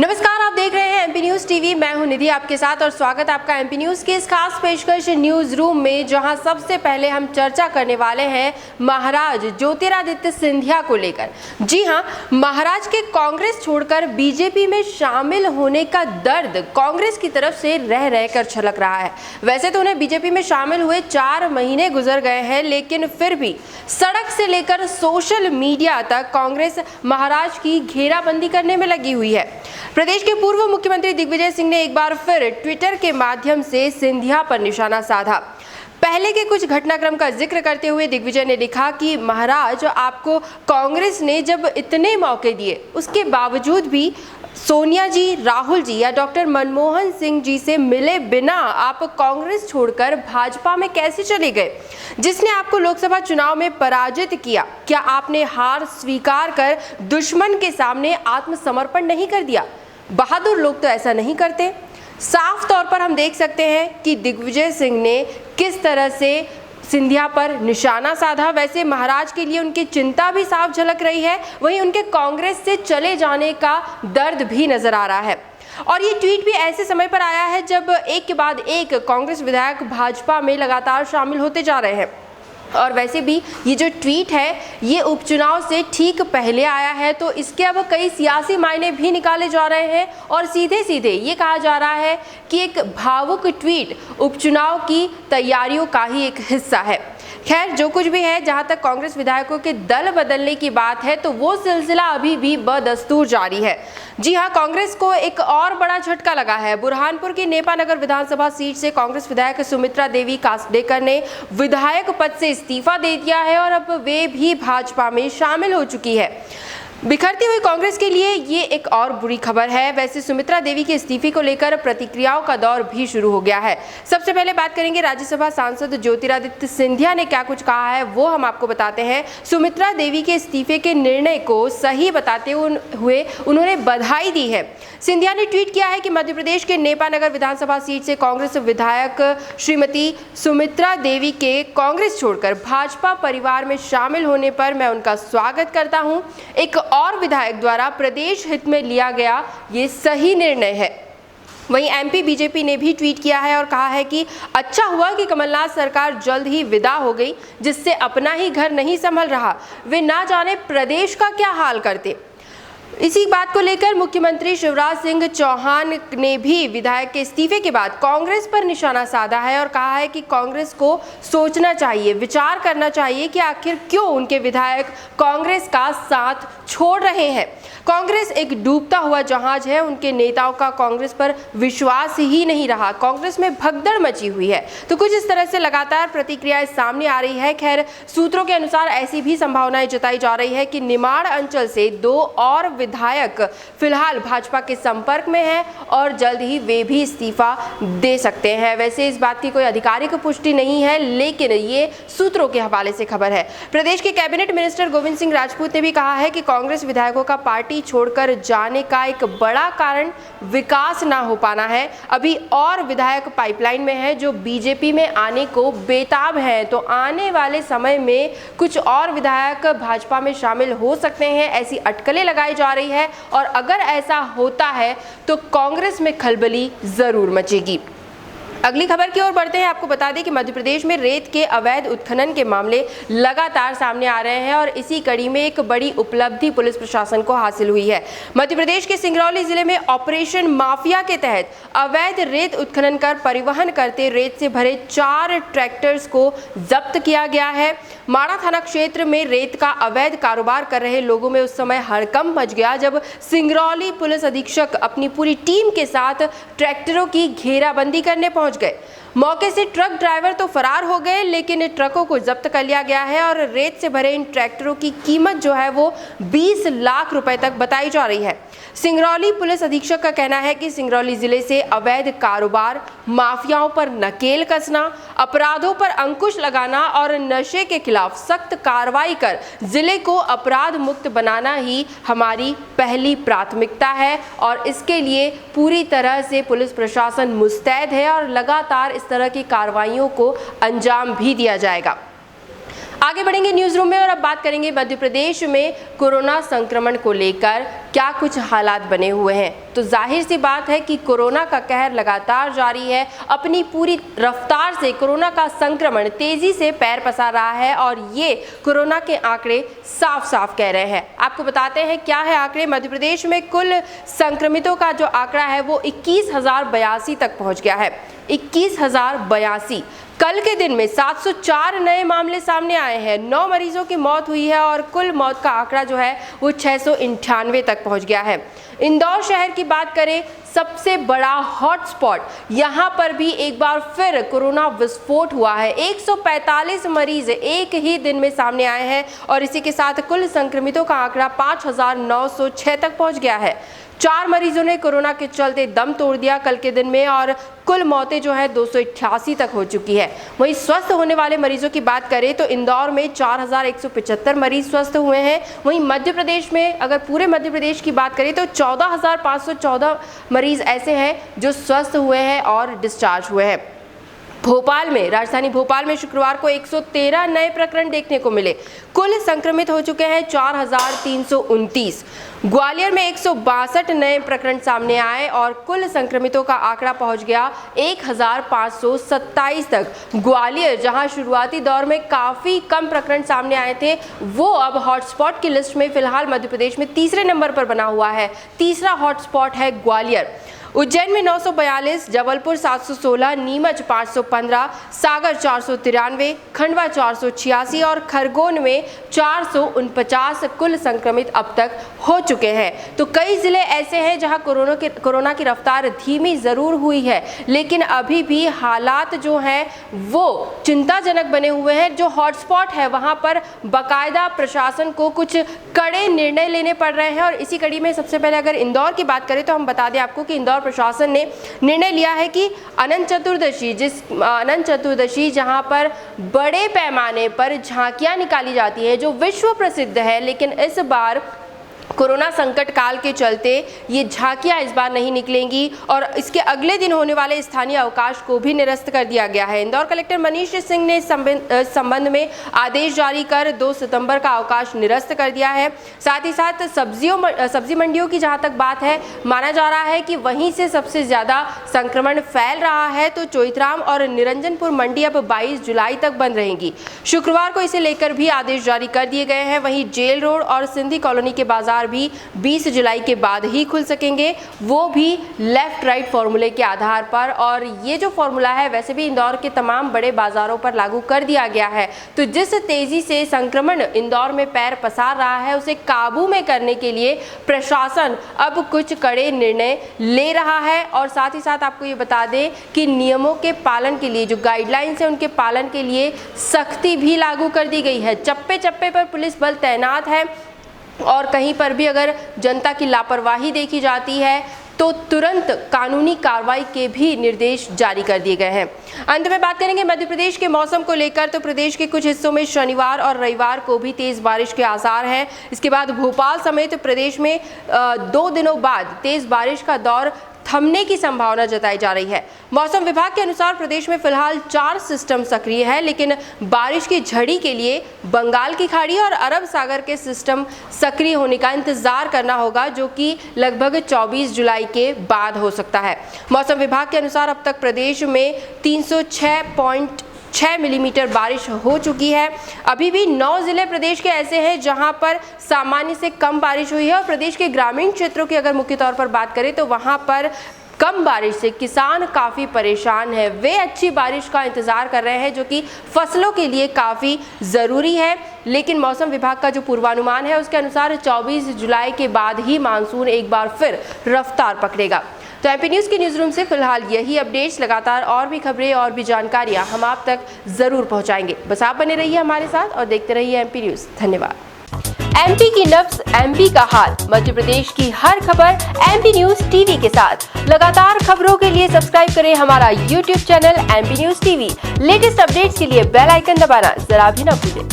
नमस्कार, आप देख रहे हैं एमपी न्यूज टीवी। मैं हूं निधि आपके साथ और स्वागत है आपका एमपी न्यूज के इस खास पेशकश न्यूज रूम में, जहां सबसे पहले हम चर्चा करने वाले हैं महाराज ज्योतिरादित्य सिंधिया को लेकर। जी हां, महाराज के कांग्रेस छोड़कर बीजेपी में शामिल होने का दर्द कांग्रेस की तरफ से रह रहकर छलक रहा है। वैसे तो उन्हें बीजेपी में शामिल हुए 4 महीने गुजर गए हैं, लेकिन फिर भी सड़क से लेकर सोशल मीडिया तक कांग्रेस महाराज की घेराबंदी करने में लगी हुई है। प्रदेश के पूर्व मुख्यमंत्री दिग्विजय सिंह ने एक बार फिर ट्विटर के माध्यम से सिंधिया पर निशाना साधा। पहले के कुछ घटनाक्रम का जिक्र करते हुए दिग्विजय ने लिखा कि महाराज, आपको कांग्रेस ने जब इतने मौके दिए, उसके बावजूद भी सोनिया जी, राहुल जी या डॉक्टर मनमोहन सिंह जी से मिले बिना आप कांग्रेस छोड़कर भाजपा में कैसे चले गए, जिसने आपको लोकसभा चुनाव में पराजित किया? क्या आपने हार स्वीकार कर दुश्मन के सामने आत्मसमर्पण नहीं कर दिया? बहादुर लोग तो ऐसा नहीं करते। साफ तौर पर हम देख सकते हैं कि दिग्विजय सिंह ने किस तरह से सिंधिया पर निशाना साधा। वैसे महाराज के लिए उनकी चिंता भी साफ झलक रही है, वहीं उनके कांग्रेस से चले जाने का दर्द भी नजर आ रहा है। और ये ट्वीट भी ऐसे समय पर आया है जब एक के बाद एक कांग्रेस विधायक भाजपा में लगातार शामिल होते जा रहे हैं। और वैसे भी ये जो ट्वीट है ये उपचुनाव से ठीक पहले आया है, तो इसके अब कई सियासी मायने भी निकाले जा रहे हैं और सीधे सीधे ये कहा जा रहा है कि एक भावुक ट्वीट उपचुनाव की तैयारियों का ही एक हिस्सा है। खैर, जो कुछ भी है, जहां तक कांग्रेस विधायकों के दल बदलने की बात है तो वो सिलसिला अभी भी बदस्तूर जारी है। जी हां, कांग्रेस को एक और बड़ा झटका लगा है। बुरहानपुर की नेपानगर विधानसभा सीट से कांग्रेस विधायक सुमित्रा देवी कासडेकर ने विधायक पद से इस्तीफा दे दिया है और अब वे भी भाजपा में शामिल हो चुकी है। बिखरती हुई कांग्रेस के लिए ये एक और बुरी खबर है। वैसे सुमित्रा देवी के इस्तीफे को लेकर प्रतिक्रियाओं का दौर भी शुरू हो गया है। सबसे पहले बात करेंगे राज्यसभा सांसद ज्योतिरादित्य सिंधिया ने क्या कुछ कहा है, वो हम आपको बताते हैं। सुमित्रा देवी के इस्तीफे के निर्णय को सही बताते हुए उन्होंने बधाई दी है। सिंधिया ने ट्वीट किया है कि मध्य प्रदेश के नेपानगर विधानसभा सीट से कांग्रेस विधायक श्रीमती सुमित्रा देवी के कांग्रेस छोड़कर भाजपा परिवार में शामिल होने पर मैं उनका स्वागत करता हूं। एक और विधायक द्वारा प्रदेश हित में लिया गया ये सही निर्णय है। वहीं एमपी बीजेपी ने भी ट्वीट किया है और कहा है कि अच्छा हुआ कि कमलनाथ सरकार जल्द ही विदा हो गई, जिससे अपना ही घर नहीं संभल रहा, वे ना जाने प्रदेश का क्या हाल करते। इसी बात को लेकर मुख्यमंत्री शिवराज सिंह चौहान ने भी विधायक के इस्तीफे के बाद कांग्रेस पर निशाना साधा है और कहा है कि कांग्रेस को सोचना चाहिए, विचार करना चाहिए कि आखिर क्यों उनके विधायक कांग्रेस का साथ छोड़ रहे हैं। कांग्रेस एक डूबता हुआ जहाज है, उनके नेताओं का कांग्रेस पर विश्वास ही नहीं रहा, कांग्रेस में भगदड़ मची हुई है। तो कुछ इस तरह से लगातार प्रतिक्रियाएं सामने आ रही है। खैर, सूत्रों के अनुसार ऐसी भी संभावनाएं जताई जा रही है कि निमाड़ अंचल से 2 और विधायक फिलहाल भाजपा के संपर्क में हैं और जल्द ही वे भी इस्तीफा दे सकते हैं। वैसे इस बात की कोई आधिकारिक पुष्टि नहीं है, लेकिन ये सूत्रों के हवाले से खबर है। प्रदेश के कैबिनेट मिनिस्टर गोविंद सिंह राजपूत ने भी कहा है कि कांग्रेस विधायकों का पार्टी छोड़कर जाने का एक बड़ा कारण विकास ना हो पाना है। अभी और विधायक पाइपलाइन में हैं जो बीजेपी में आने को बेताब हैं, तो आने वाले समय में कुछ और विधायक भाजपा में शामिल हो सकते हैं, ऐसी अटकलें लगाई जा रही है। और अगर ऐसा होता है तो कांग्रेस में खलबली जरूर मचेगी। अगली खबर की ओर बढ़ते हैं। आपको बता दें कि मध्य प्रदेश में रेत के अवैध उत्खनन के मामले लगातार सामने आ रहे हैं और इसी कड़ी में एक बड़ी उपलब्धि पुलिस प्रशासन को हासिल हुई है। मध्य प्रदेश के सिंगरौली जिले में ऑपरेशन माफिया के तहत अवैध रेत उत्खनन कर परिवहन करते रेत से भरे 4 ट्रैक्टर्स को जब्त किया गया है। माड़ा थाना क्षेत्र में रेत का अवैध कारोबार कर रहे लोगों में उस समय हड़कंप मच गया जब सिंगरौली पुलिस अधीक्षक अपनी पूरी टीम के साथ ट्रैक्टरों की घेराबंदी करने पहुंच गए। मौके से ट्रक ड्राइवर तो फरार हो गए, लेकिन ट्रकों को जब्त कर लिया गया है और रेत से भरे इन ट्रैक्टरों की कीमत जो है वो 20 लाख रुपए तक बताई जा रही है। सिंगरौली पुलिस अधीक्षक का कहना है कि सिंगरौली जिले से अवैध कारोबार, माफियाओं पर नकेल कसना, अपराधों पर अंकुश लगाना और नशे के खिलाफ सख्त कार्रवाई कर जिले को अपराध मुक्त बनाना ही हमारी पहली प्राथमिकता है और इसके लिए पूरी तरह से पुलिस प्रशासन मुस्तैद है और लगातार इस तरह की कार्रवाइयों को अंजाम भी दिया जाएगा। आगे बढ़ेंगे न्यूज रूम में और अब बात करेंगे मध्य प्रदेश में कोरोना संक्रमण को लेकर क्या कुछ हालात बने हुए हैं। तो जाहिर सी बात है कि कोरोना का कहर लगातार जारी है। अपनी पूरी रफ्तार से कोरोना का संक्रमण तेजी से पैर पसार रहा है और ये कोरोना के आंकड़े साफ साफ कह रहे हैं। आपको बताते हैं क्या है आंकड़े। मध्य प्रदेश में कुल संक्रमितों का जो आंकड़ा है वो 21,082 तक पहुंच गया है। 21,082। कल के दिन में 704 नए मामले सामने आए हैं। 9 मरीजों की मौत हुई है और कुल मौत का आंकड़ा जो है वो 698 तक पहुंच गया है। इंदौर शहर की बात करें, सबसे बड़ा हॉटस्पॉट, यहाँ पर भी एक बार फिर कोरोना विस्फोट हुआ है। 145 मरीज एक ही दिन में सामने आए हैं और इसी के साथ कुल संक्रमितों का आंकड़ा 5,906 तक पहुंच गया है। 4 मरीजों ने कोरोना के चलते दम तोड़ दिया कल के दिन में और कुल मौतें जो है 288 तक हो चुकी है। वहीं स्वस्थ होने वाले मरीजों की बात करें तो इंदौर में 4,175 मरीज स्वस्थ हुए हैं। वहीं मध्य प्रदेश में अगर पूरे मध्य प्रदेश की बात करें तो 14,514 मरीज ऐसे हैं जो स्वस्थ हुए हैं और डिस्चार्ज हुए हैं। भोपाल में, राजधानी भोपाल में शुक्रवार को 113 नए प्रकरण देखने को मिले। कुल संक्रमित हो चुके हैं 4,329। ग्वालियर में 162 नए प्रकरण सामने आए और कुल संक्रमितों का आंकड़ा पहुंच गया 1,527 तक। ग्वालियर जहां शुरुआती दौर में काफी कम प्रकरण सामने आए थे, वो अब हॉटस्पॉट की लिस्ट में फिलहाल मध्य प्रदेश में तीसरे नंबर पर बना हुआ है। तीसरा हॉटस्पॉट है ग्वालियर। उज्जैन में 942, जबलपुर 716, नीमच 515, सागर 493, खंडवा 486 और खरगोन में 449 कुल संक्रमित अब तक हो चुके हैं। तो कई जिले ऐसे हैं जहां कोरोना की रफ्तार धीमी जरूर हुई है, लेकिन अभी भी हालात जो हैं वो चिंताजनक बने हुए हैं। जो हॉटस्पॉट है वहां पर बाकायदा प्रशासन को कुछ कड़े निर्णय लेने पड़ रहे हैं और इसी कड़ी में सबसे पहले अगर इंदौर की बात करें तो हम बता दें आपको कि इंदौर प्रशासन ने निर्णय लिया है कि अनंत चतुर्दशी जहां पर बड़े पैमाने पर झांकियां निकाली जाती हैं, जो विश्व प्रसिद्ध है, लेकिन इस बार कोरोना संकट काल के चलते ये झांकियां इस बार नहीं निकलेंगी और इसके अगले दिन होने वाले स्थानीय अवकाश को भी निरस्त कर दिया गया है। इंदौर कलेक्टर मनीष सिंह ने इस संबंध में आदेश जारी कर 2 सितंबर का अवकाश निरस्त कर दिया है। साथ ही साथ सब्जी मंडियों की जहां तक बात है, माना जा रहा है कि वहीं से सबसे ज्यादा संक्रमण फैल रहा है, तो चोइथराम और निरंजनपुर मंडी अब 22 जुलाई तक बंद रहेंगी। शुक्रवार को इसे लेकर भी आदेश जारी कर दिए गए हैं। वहीं जेल रोड और सिंधी कॉलोनी के बाजार भी 20 जुलाई के बाद ही खुल सकेंगे, वो भी लेफ्ट राइट फॉर्मूले के आधार पर। और ये जो फॉर्मूला है वैसे भी इंदौर के तमाम बड़े बाजारों पर लागू कर दिया गया है। तो जिस तेजी से संक्रमण इंदौर में पैर पसार रहा है, उसे काबू में करने के लिए प्रशासन अब कुछ कड़े निर्णय ले रहा है। और साथ ही साथ आपको ये बता दें कि नियमों के पालन के लिए, जो गाइडलाइंस है उनके पालन के लिए सख्ती भी लागू कर दी गई है। चप्पे चप्पे पर पुलिस बल तैनात है और कहीं पर भी अगर जनता की लापरवाही देखी जाती है तो तुरंत कानूनी कार्रवाई के भी निर्देश जारी कर दिए गए हैं। अंत में बात करेंगे मध्य प्रदेश के मौसम को लेकर, तो प्रदेश के कुछ हिस्सों में शनिवार और रविवार को भी तेज बारिश के आसार हैं। इसके बाद भोपाल समेत प्रदेश में 2 दिनों बाद तेज बारिश का दौर थमने की संभावना जताई जा रही है। मौसम विभाग के अनुसार प्रदेश में फिलहाल 4 सिस्टम सक्रिय है, लेकिन बारिश की झड़ी के लिए बंगाल की खाड़ी और अरब सागर के सिस्टम सक्रिय होने का इंतजार करना होगा, जो कि लगभग 24 जुलाई के बाद हो सकता है। मौसम विभाग के अनुसार अब तक प्रदेश में 306.6 मिलीमीटर बारिश हो चुकी है। अभी भी 9 जिले प्रदेश के ऐसे हैं जहां पर सामान्य से कम बारिश हुई है और प्रदेश के ग्रामीण क्षेत्रों की अगर मुख्य तौर पर बात करें तो वहां पर कम बारिश से किसान काफ़ी परेशान है। वे अच्छी बारिश का इंतज़ार कर रहे हैं, जो कि फसलों के लिए काफ़ी ज़रूरी है। लेकिन मौसम विभाग का जो पूर्वानुमान है उसके अनुसार 24 जुलाई के बाद ही मानसून एक बार फिर रफ्तार पकड़ेगा। तो एमपी न्यूज़ की न्यूज़ रूम से फिलहाल यही अपडेट्स, लगातार और भी खबरें और भी जानकारियां हम आप तक ज़रूर पहुंचाएंगे। बस आप बने रहिए हमारे साथ और देखते रहिए एमपी न्यूज़। धन्यवाद। एमपी की नब्ज, एमपी का हाल, मध्य प्रदेश की हर खबर एमपी न्यूज़ टीवी के साथ। लगातार खबरों के लिए सब्सक्राइब करें हमारा YouTube channel MP news TV. Latest updates के लिए बेल आइकन दबाना जरा भी न भूलें।